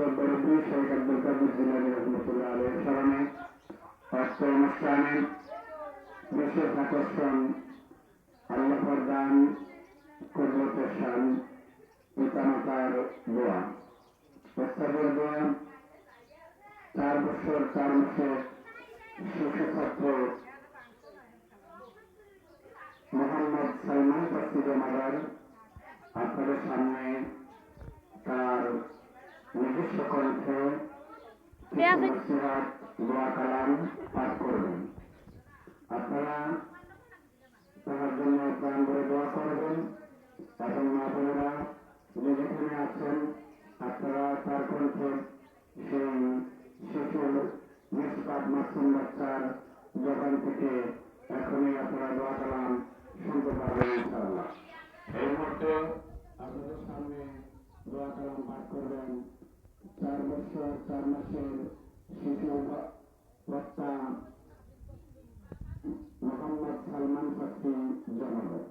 হযরত বরদী শেখ আব্দুল কাদের জিলানী রাহমাতুল্লাহ আলাইহির স্মরণে অর্থ অনুষ্ঠানে বিশেষ আকর্ষণ আল্লাহর দান কুদরতের শান পিতামাতার দোয়া প্রস্তাবের দোয়া 4 বছর 4 মাসে শিশু ছাত্র মোহাম্মদ সালমান ফার্সি জমাদার আপনাদের সামনে তার নিজস্ব কণ্ঠে নসিহত দোয়া কালাম পাঠ করবেন। আপনারা তার জন্য প্রাণ ভরে দোয়া করবেন এবং মা বোনেরা যে যেখানে আছেন আপনারা তার কণ্ঠে সেই শিশুর নিষ্পাপ মাসুম বাচ্চার জবান থেকে এখনই আপনারা দোয়া কালাম শুনতে পারবেন ইনশাআল্লাহ। এই মুহূর্তে আপনাদের সামনে দোয়া কালাম পাঠ করবেন 4 বছর 4 মাসের শিশু বক্তা মোহাম্মদ সালমান ফার্সি জমাদার।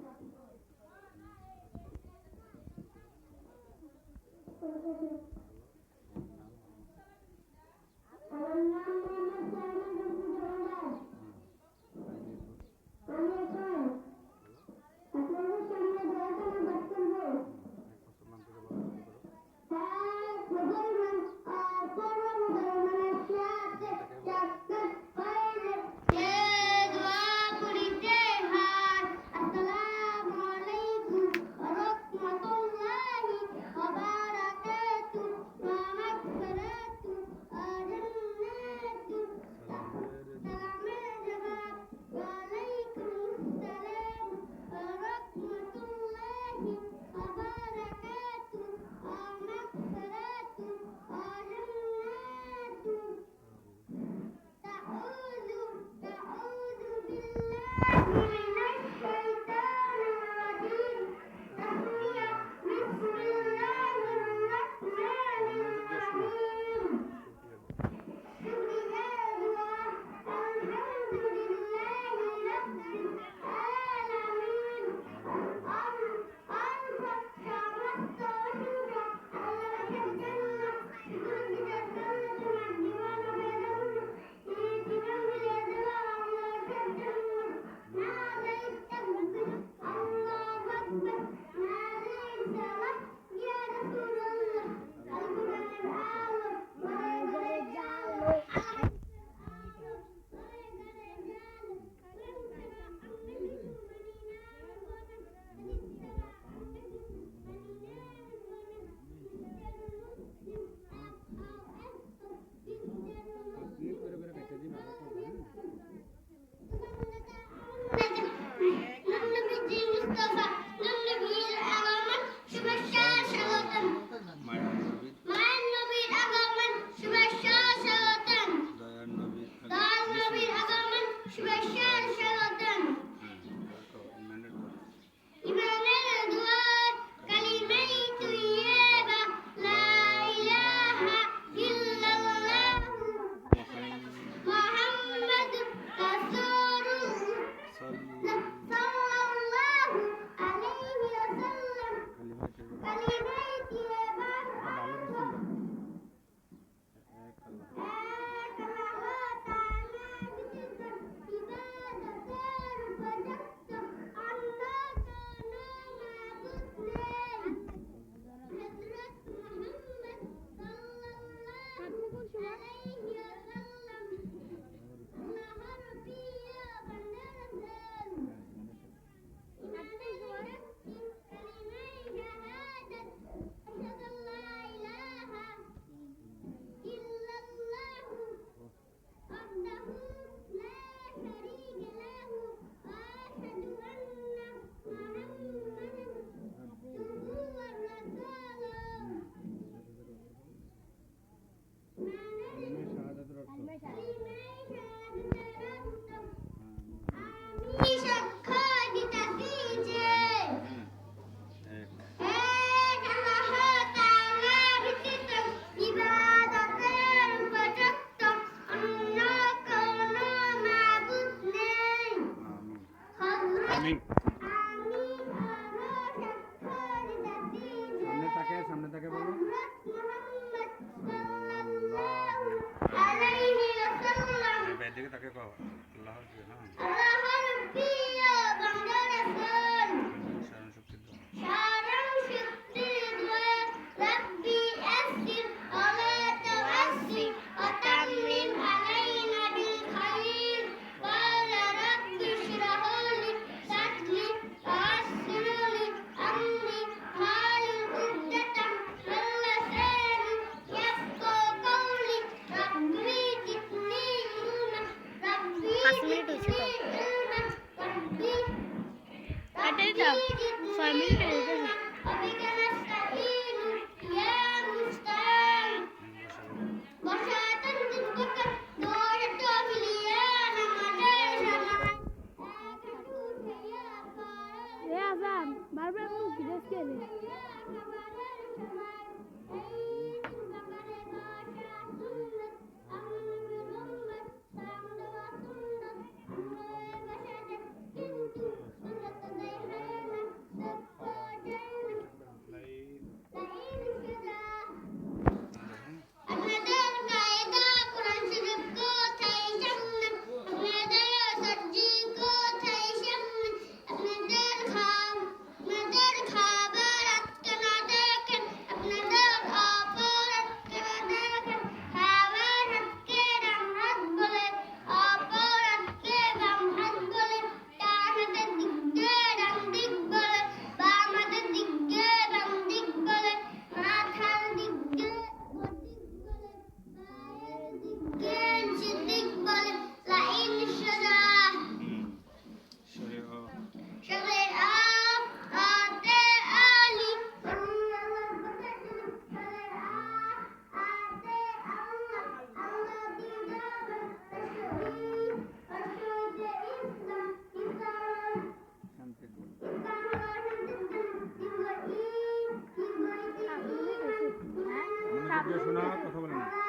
সামনে তাকে বলো। না কথা বলে না